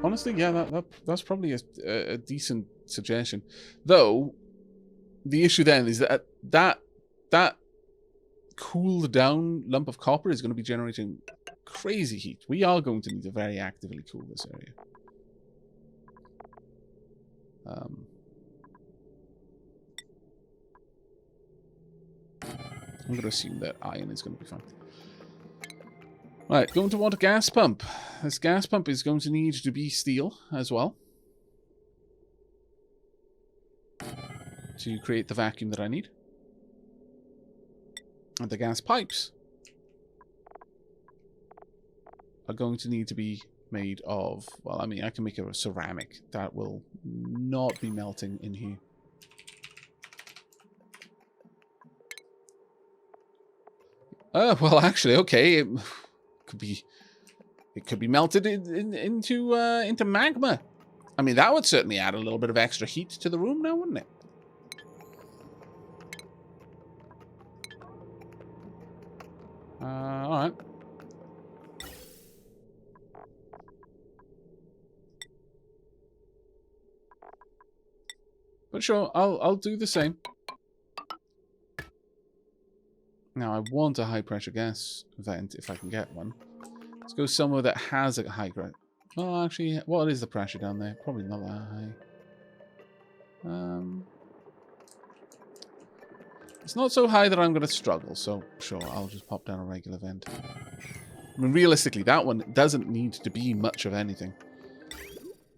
honestly, yeah, that's probably a decent suggestion. Though, the issue then is that cooled down lump of copper is going to be generating crazy heat. We are going to need to very actively cool this area. I'm going to assume that iron is going to be fine. Right, going to want a gas pump. This gas pump is going to need to be steel as well to create the vacuum that I need. And the gas pipes are going to need to be made of, well, I mean, I can make a ceramic that will not be melting in here. Well, actually, okay, it could be melted into magma. I mean, that would certainly add a little bit of extra heat to the room now, wouldn't it? All right. But sure, I'll do the same. Now, I want a high-pressure gas vent if I can get one. Let's go somewhere that has a high pressure. Oh, actually, what is the pressure down there? Probably not that high. It's not so high that I'm going to struggle, so sure, I'll just pop down a regular vent. I mean, realistically, that one doesn't need to be much of anything.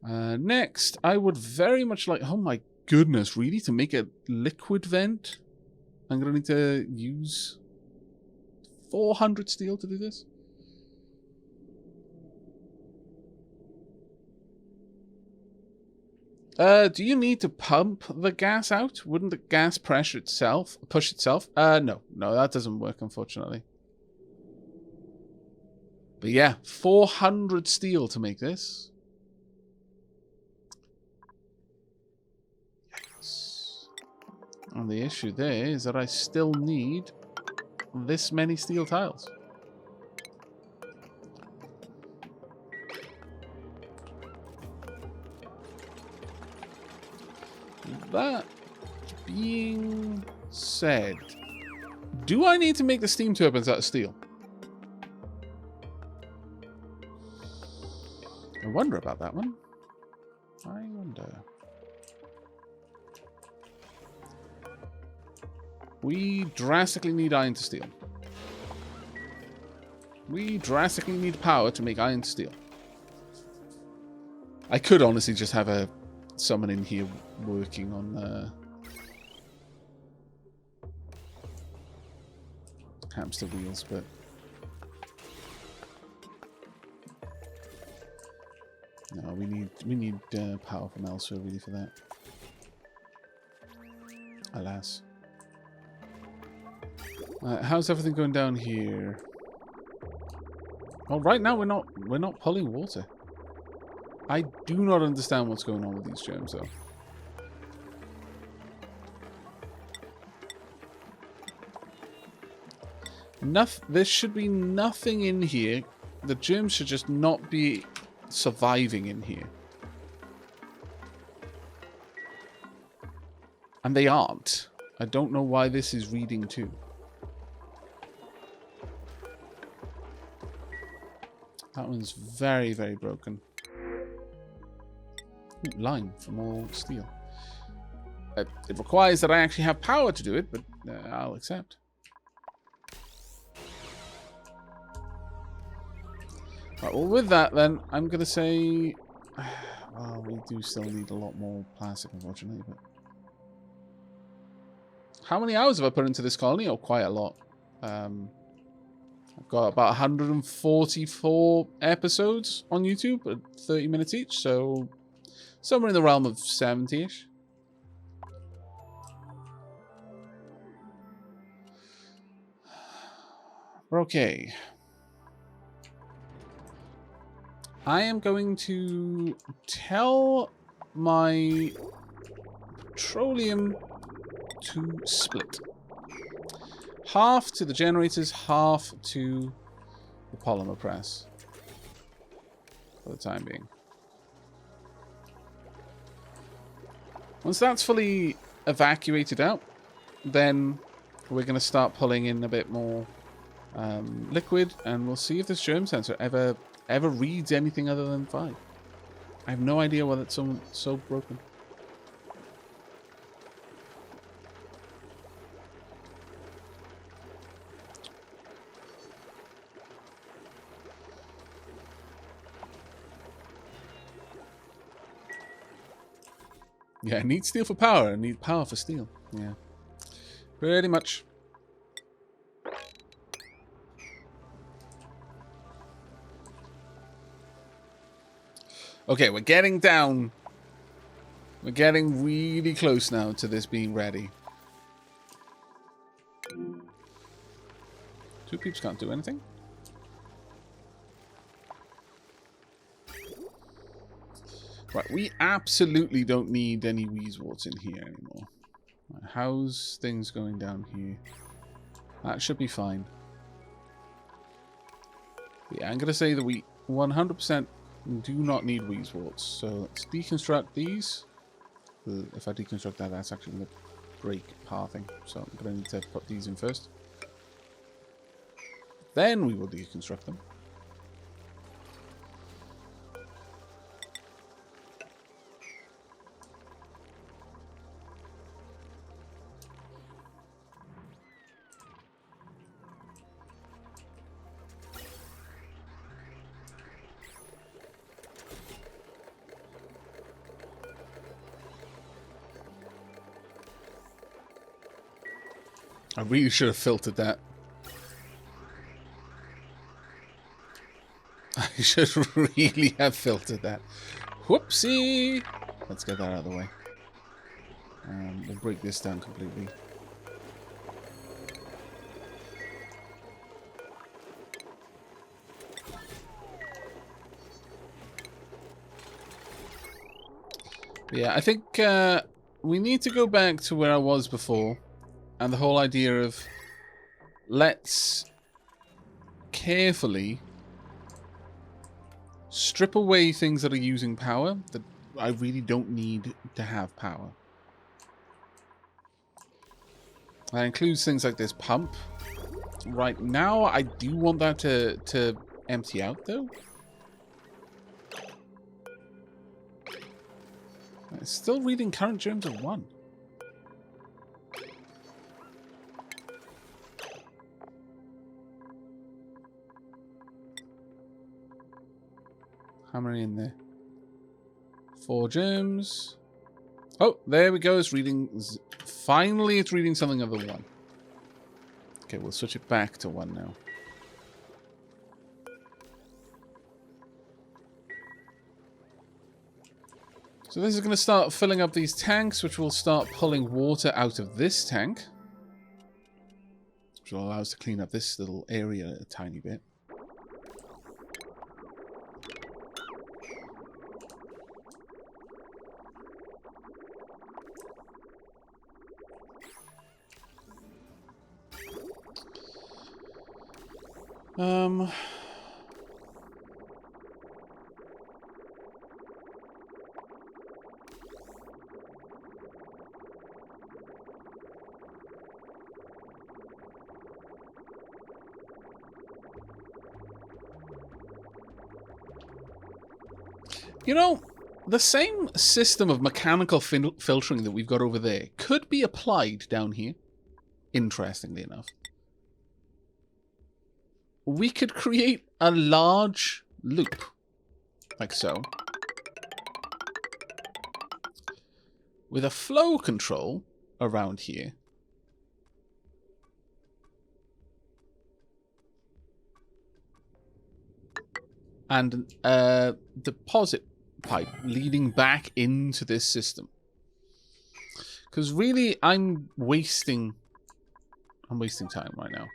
Next, I would very much like... Oh my goodness, really? To make a liquid vent? I'm going to need to use 400 steel to do this? Do you need to pump the gas out? Wouldn't the gas pressure itself push itself? No, that doesn't work, unfortunately. But yeah, 400 steel to make this. Yes. And the issue there is that I still need this many steel tiles. That being said, do I need to make the steam turbines out of steel? I wonder about that one. I wonder. We drastically need iron to steel. We drastically need power to make iron to steel. I could honestly just have someone in here working on hamster wheels, but no, we need power from elsewhere really for that. Alas. How's everything going down here? Well, right now we're not pulling water. I do not understand what's going on with these germs, though. There should be nothing in here. The germs should just not be surviving in here. And they aren't. I don't know why this is reading too. That one's very, very broken. Ooh, lime from all steel. It requires that I actually have power to do it, but I'll accept. Right, well, with that, then, I'm going to say... Well, we do still need a lot more plastic, unfortunately, but... How many hours have I put into this colony? Oh, quite a lot. I've got about 144 episodes on YouTube, at 30 minutes each, so... Somewhere in the realm of 70-ish. Okay. I am going to tell my petroleum to split. Half to the generators, half to the polymer press. For the time being. Once that's fully evacuated out, then we're going to start pulling in a bit more liquid, and we'll see if this germ sensor ever reads anything other than 5. I have no idea why that's so broken. Yeah, I need steel for power. I need power for steel. Yeah. Pretty much. Okay, we're getting down. We're getting really close now to this being ready. 2 peeps can't do anything. Right, we absolutely don't need any Wheezeworts in here anymore. Right, how's things going down here? That should be fine. But yeah, I'm going to say that we 100% do not need Wheezeworts. So let's deconstruct these. If I deconstruct that, that's actually going to break pathing. So I'm going to need to put these in first. Then we will deconstruct them. I really should have filtered that. I should really have filtered that. Whoopsie! Let's get that out of the way. We'll break this down completely. Yeah, I think we need to go back to where I was before. And the whole idea of let's carefully strip away things that are using power that I really don't need to have power. That includes things like this pump. Right now, I do want that to empty out, though. It's still reading current germs of 1. How many in there? 4 germs. Oh, there we go. It's reading. Finally, it's reading something of a 1. Okay, we'll switch it back to 1 now. So this is going to start filling up these tanks, which will start pulling water out of this tank, which will allow us to clean up this little area a tiny bit. You know, the same system of mechanical filtering that we've got over there could be applied down here, interestingly enough. We could create a large loop, like so, with a flow control around here. And a deposit pipe leading back into this system. Because really, I'm wasting time right now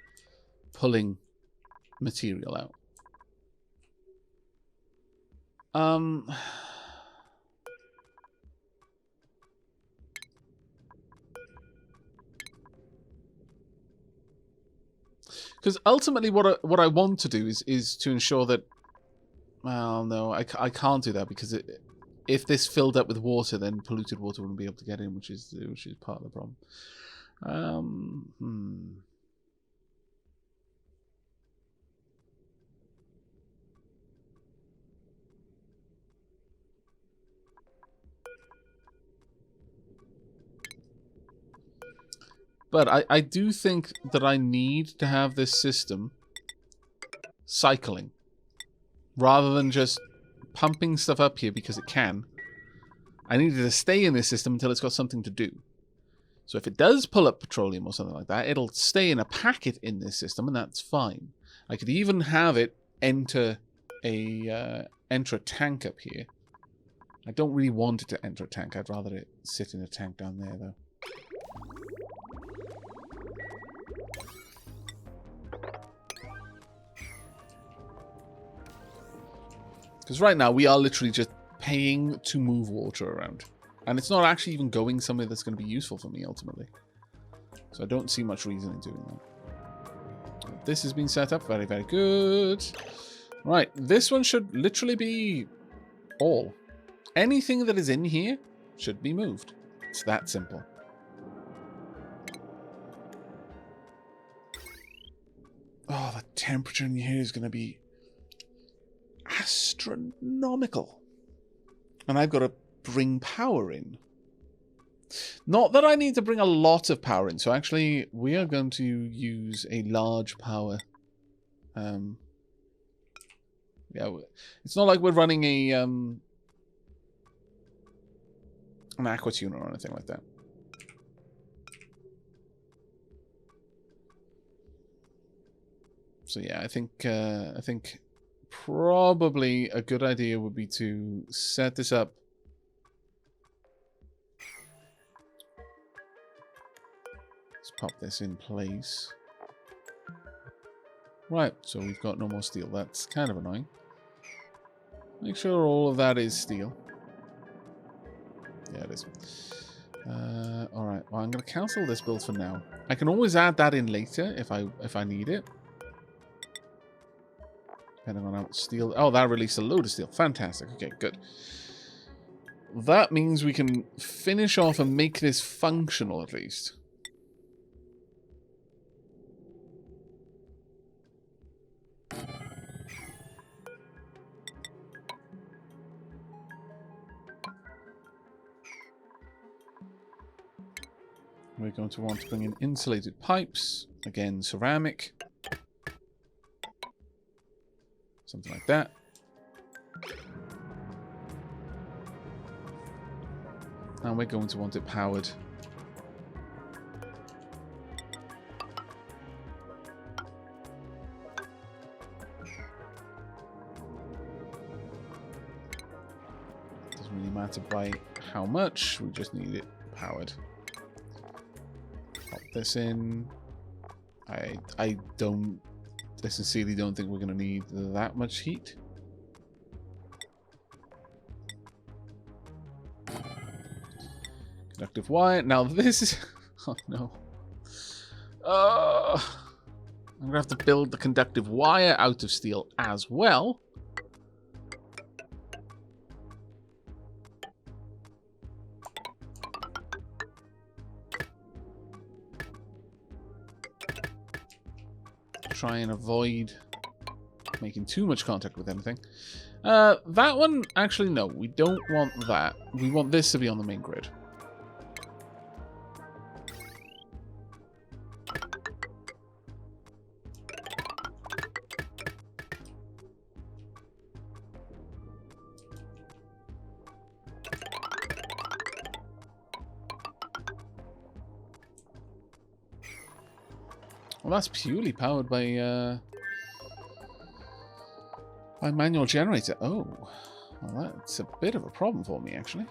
pulling material out. Because ultimately what I want to do is to ensure that, well, no, I can't do that because if this filled up with water, then polluted water wouldn't be able to get in, which is part of the problem. But I do think that I need to have this system cycling, rather than just pumping stuff up here because it can. I need it to stay in this system until it's got something to do. So if it does pull up petroleum or something like that, it'll stay in a packet in this system, and that's fine. I could even have it enter a tank up here. I don't really want it to enter a tank. I'd rather it sit in a tank down there, though. Because right now, we are literally just paying to move water around. And it's not actually even going somewhere that's going to be useful for me, ultimately. So I don't see much reason in doing that. This has been set up. Very, very good. Right, this one should literally be all. Anything that is in here should be moved. It's that simple. Oh, the temperature in here is going to be astronomical. And I've got to bring power in. Not that I need to bring a lot of power in. So actually, we are going to use a large power. Yeah, it's not like we're running a an aqua tuner or anything like that. So yeah, I think probably a good idea would be to set this up. Let's pop this in place. Right, so we've got no more steel. That's kind of annoying. Make sure all of that is steel. Yeah, it is. Alright, well, I'm going to cancel this build for now. I can always add that in later if I need it. Depending on how much steel... Oh, that released a load of steel. Fantastic. Okay, good. That means we can finish off and make this functional, at least. We're going to want to bring in insulated pipes. Again, ceramic. Something like that. And we're going to want it powered. Doesn't really matter by how much, we just need it powered. Pop this in. I sincerely don't think we're going to need that much heat. Conductive wire. Now this is... Oh no. I'm going to have to build the conductive wire out of steel as well. Try and avoid making too much contact with anything. That one, actually, no. We don't want that. We want this to be on the main grid. Well, that's purely powered by manual generator. Oh, well, that's a bit of a problem for me, actually.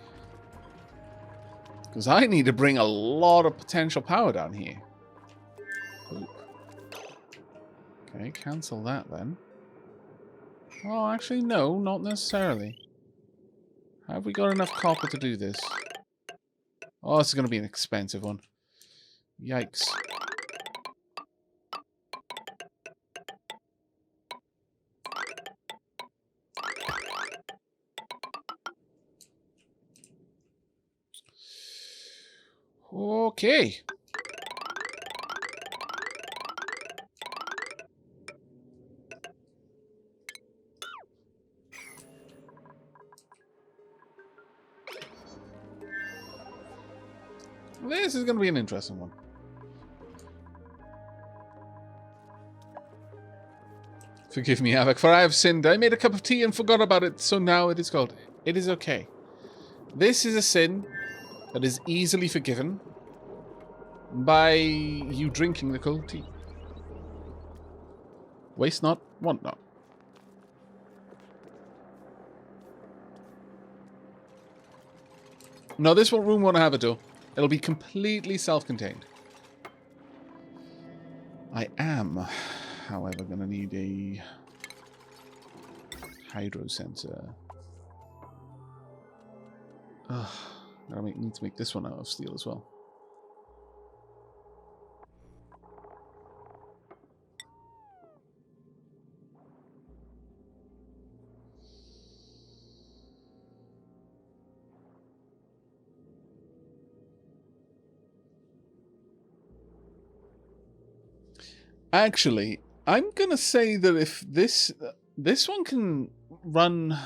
Because I need to bring a lot of potential power down here. Oop. Okay, cancel that then. Oh, actually, no, not necessarily. Have we got enough copper to do this? Oh, this is going to be an expensive one. Yikes. Okay. This is going to be an interesting one. Forgive me, Aavak, for I have sinned. I made a cup of tea and forgot about it, so now it is cold. It is okay. This is a sin that is easily forgiven by you drinking the cold tea. Waste not, want not. No, this room won't have a door. It'll be completely self-contained. I am, however, going to need a hydro sensor. Ugh, I need to make this one out of steel as well. Actually, I'm gonna say that if this one can run.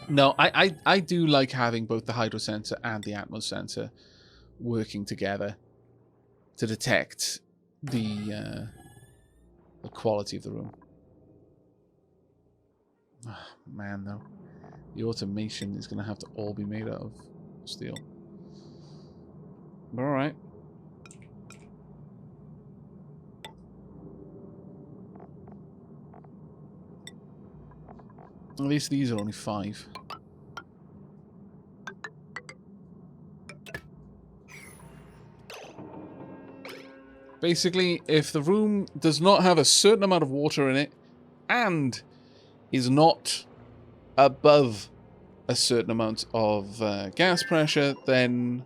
No, I do like having both the hydro sensor and the atmos sensor working together to detect the quality of the room. Oh, man, though, the automation is gonna have to all be made out of steel. All right. At least these are only 5. Basically, if the room does not have a certain amount of water in it and is not above a certain amount of gas pressure, then...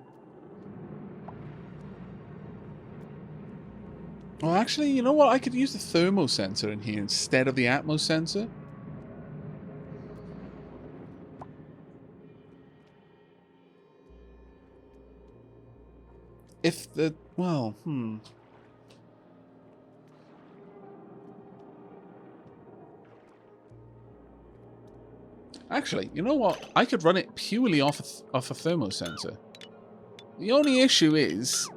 Well, actually, you know what? I could use the thermo sensor in here instead of the atmos sensor. If the... well, Actually, you know what? I could run it purely off a thermo sensor. The only issue is...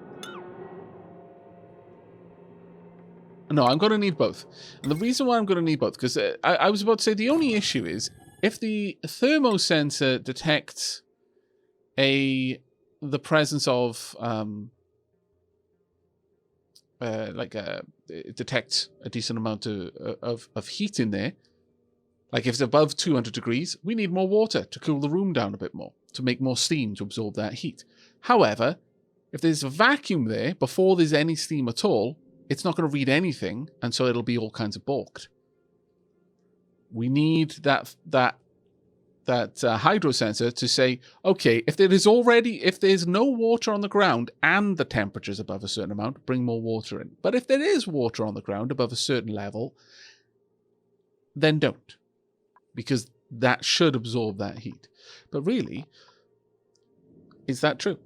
No, I'm going to need both. And the reason why I'm going to need both, because I was about to say the only issue is if the thermo sensor detects the presence of... it detects a decent amount of heat in there. Like if it's above 200 degrees, we need more water to cool the room down a bit more, to make more steam to absorb that heat. However, if there's a vacuum there before there's any steam at all, it's not going to read anything, and so it'll be all kinds of balked. We need that hydro sensor to say, okay, if there's no water on the ground and the temperature's above a certain amount, bring more water in. But if there is water on the ground above a certain level, then don't. Because that should absorb that heat. But really, is that true?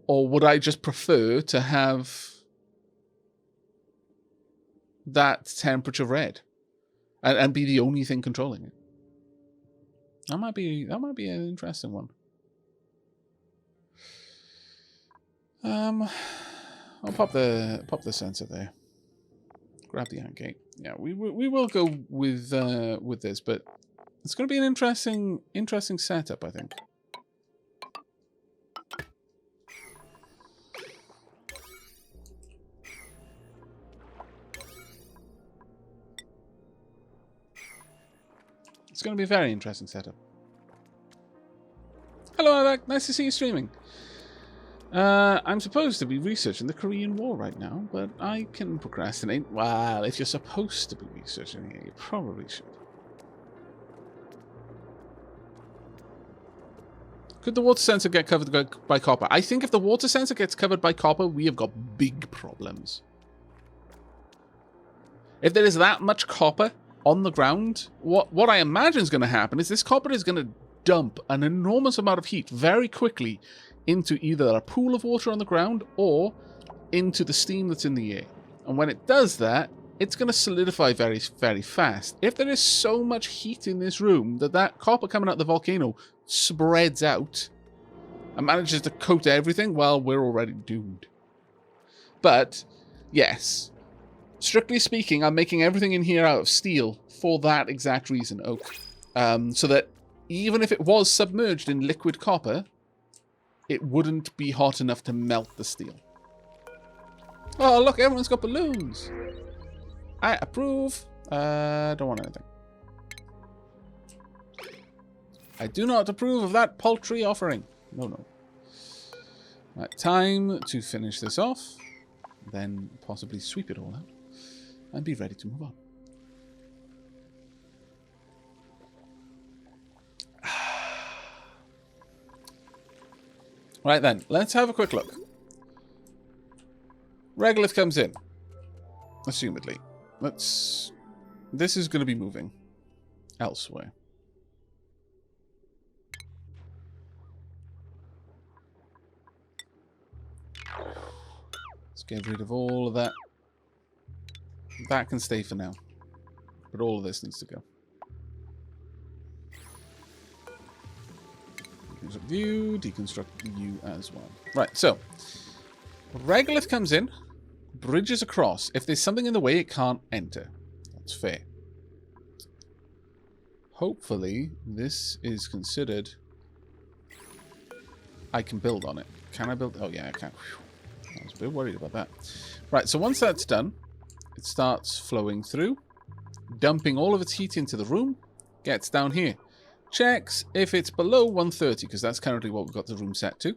Or would I just prefer to have that temperature read and be the only thing controlling it? That might be an interesting one. I'll pop the sensor there. Grab the ant gate. Yeah, we will go with this, but it's going to be an interesting setup, I think. It's going to be a very interesting setup. Hello, Aavak. Nice to see you streaming. I'm supposed to be researching the Korean War right now, but I can procrastinate. Well, if you're supposed to be researching it, you probably should. Could the water sensor get covered by copper? I think if the water sensor gets covered by copper, we have got big problems. If there is that much copper on the ground, what I imagine is going to happen is this copper is going to dump an enormous amount of heat very quickly into either a pool of water on the ground or into the steam that's in the air. And when it does that, it's going to solidify very, very fast. If there is so much heat in this room that copper coming out of the volcano spreads out and manages to coat everything, well, we're already doomed. But, yes, strictly speaking, I'm making everything in here out of steel for that exact reason, oak. So that even if it was submerged in liquid copper, it wouldn't be hot enough to melt the steel. Oh, look, everyone's got balloons. I approve. Don't want anything. I do not approve of that paltry offering. No, no. Right, time to finish this off. Then possibly sweep it all out. And be ready to move on. Right then, let's have a quick look. Regolith comes in. Assumedly. This is going to be moving elsewhere. Let's get rid of all of that. That can stay for now. But all of this needs to go. Deconstruct view, deconstruct view as well. Right, so Regolith comes in, bridges across. If there's something in the way, it can't enter. That's fair. Hopefully, this is considered... I can build on it. Can I build? Oh, yeah, I can. Whew. I was a bit worried about that. Right, so once that's done, it starts flowing through, dumping all of its heat into the room, gets down here. Checks if it's below 130, because that's currently what we've got the room set to.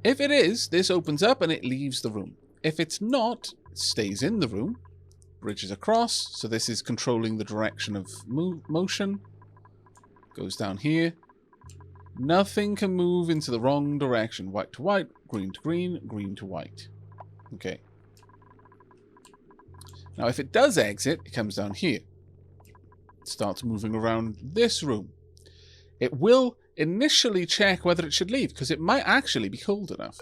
If it is, this opens up and it leaves the room. If it's not, it stays in the room, bridges across, so this is controlling the direction of motion. Goes down here. Nothing can move into the wrong direction. White to white, green to green, green to white. Okay. Now if it does exit, it comes down here. It starts moving around this room. It will initially check whether it should leave, because it might actually be cold enough.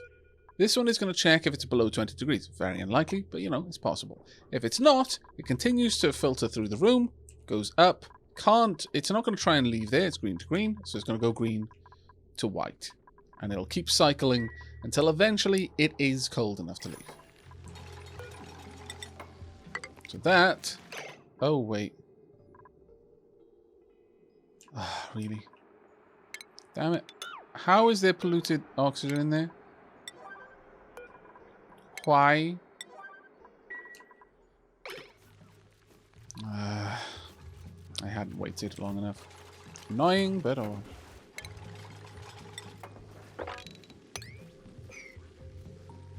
This one is going to check if it's below 20 degrees. Very unlikely, but you know, it's possible. If it's not, it continues to filter through the room, goes up, it's not going to try and leave there, it's green to green, so it's going to go green to white. And it'll keep cycling until eventually it is cold enough to leave. So that... Oh, wait. Ah, really? Damn it. How is there polluted oxygen in there? Why? I hadn't waited long enough. Annoying, but oh.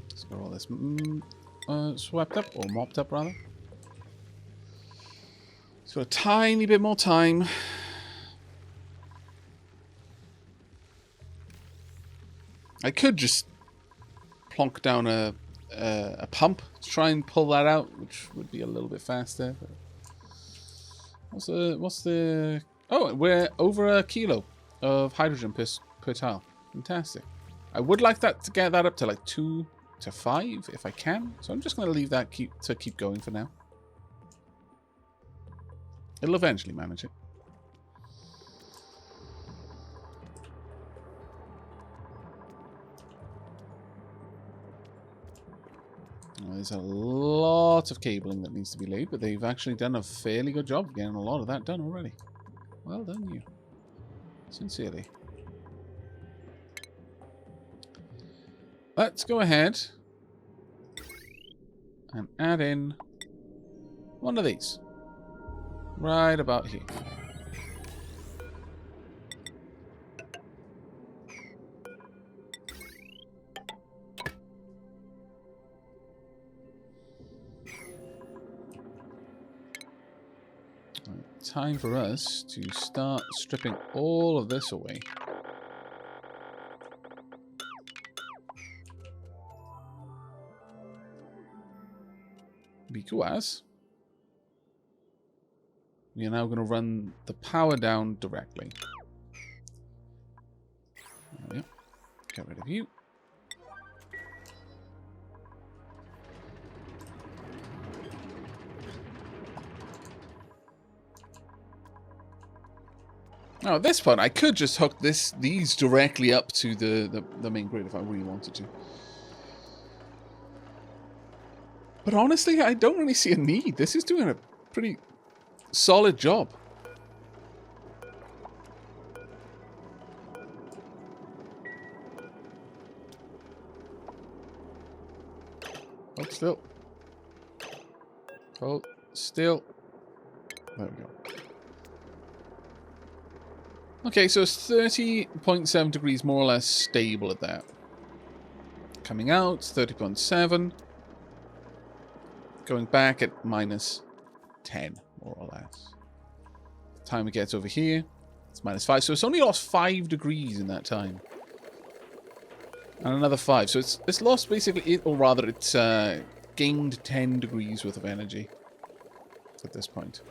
Let's get all this swept up, or mopped up rather. So a tiny bit more time. I could just plonk down a pump to try and pull that out, which would be a little bit faster. But what's the? Oh, we're over a kilo of hydrogen per tile. Fantastic. I would like that to get that up to like 2 to 5 if I can. So I'm just going to leave that keep going for now. It'll eventually manage it. Well, there's a lot of cabling that needs to be laid, but they've actually done a fairly good job of getting a lot of that done already. Well done, you. Sincerely. Let's go ahead and add in one of these. Right about here. Time for us to start stripping all of this away. Because we are now going to run the power down directly. Get rid of you. Now at this point, I could just hook these directly up to the main grid if I really wanted to. But honestly, I don't really see a need. This is doing a pretty solid job. Hold still. Hold still. There we go. Okay, so it's 30.7 degrees, more or less stable at that. Coming out, 30.7. Going back at minus 10, more or less. The time it gets over here, it's minus 5. So it's only lost 5 degrees in that time. And another 5. So it's lost basically, or rather it's gained 10 degrees worth of energy at this point.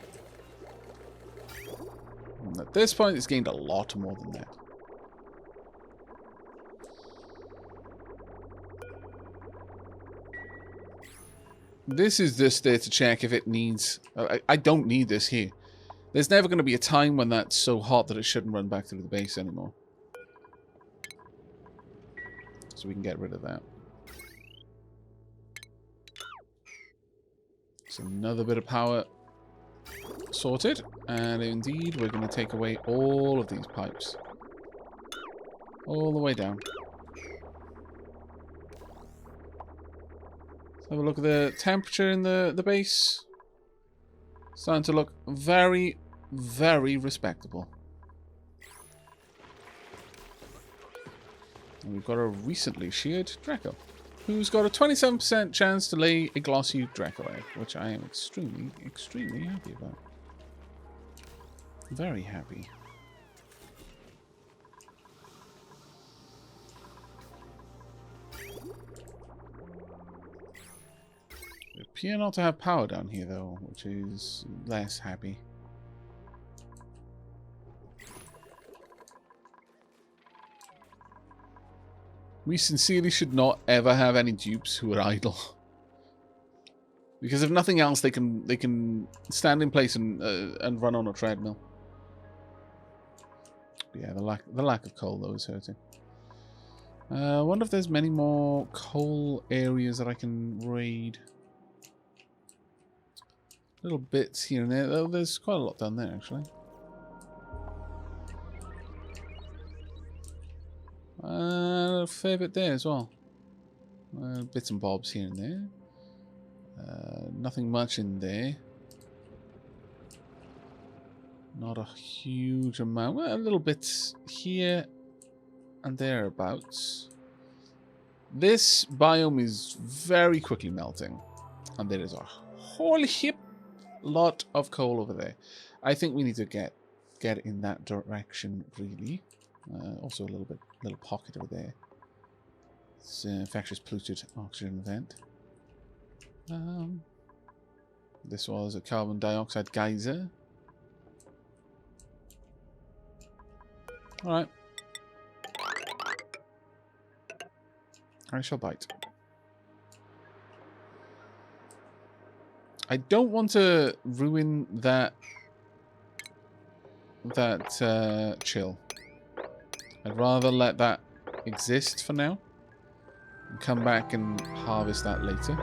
And at this point, it's gained a lot more than that. This is just there to check if it needs... I don't need this here. There's never going to be a time when that's so hot that it shouldn't run back through the base anymore. So we can get rid of that. So another bit of power sorted. And indeed, we're going to take away all of these pipes. All the way down. Let's have a look at the temperature in the base. Starting to look very, very respectable. And we've got a recently sheared Draco, who's got a 27% chance to lay a glossy Draco egg, which I am extremely, extremely happy about. Very happy. We appear not to have power down here, though, which is less happy. We sincerely should not ever have any dupes who are idle. Because if nothing else, they can stand in place and run on a treadmill. But yeah, the lack of coal though is hurting. I wonder if there's many more coal areas that I can raid. Little bits here and there. Oh, there's quite a lot down there actually. A fair bit there as well. Bits and bobs here and there. Nothing much in there. Not a huge amount. Well, a little bit here and thereabouts. This biome is very quickly melting. And there is a whole heap lot of coal over there. I think we need to get in that direction, really. Also a little pocket over there. It's infectious polluted oxygen vent. This was a carbon dioxide geyser. Alright. I shall bite. I don't want to ruin that chill. I'd rather let that exist for now and come back and harvest that later.